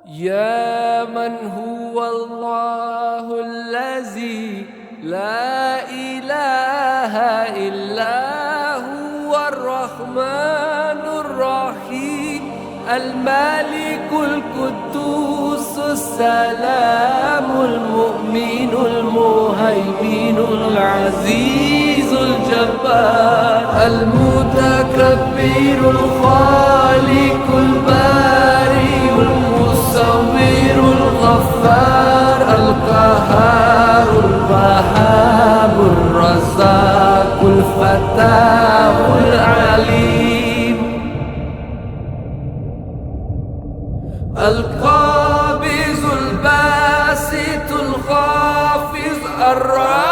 يا من هو الله الذي لا إله إلا هو الرحمن الرحيم الملك القدوس السلام المؤمن المهيمن العزيز الجبار المتكبر الخالق البارئ المصور الغفار القهار الوهاب الرزاق الفتاح العليم القابض الباسط الخافض الرافع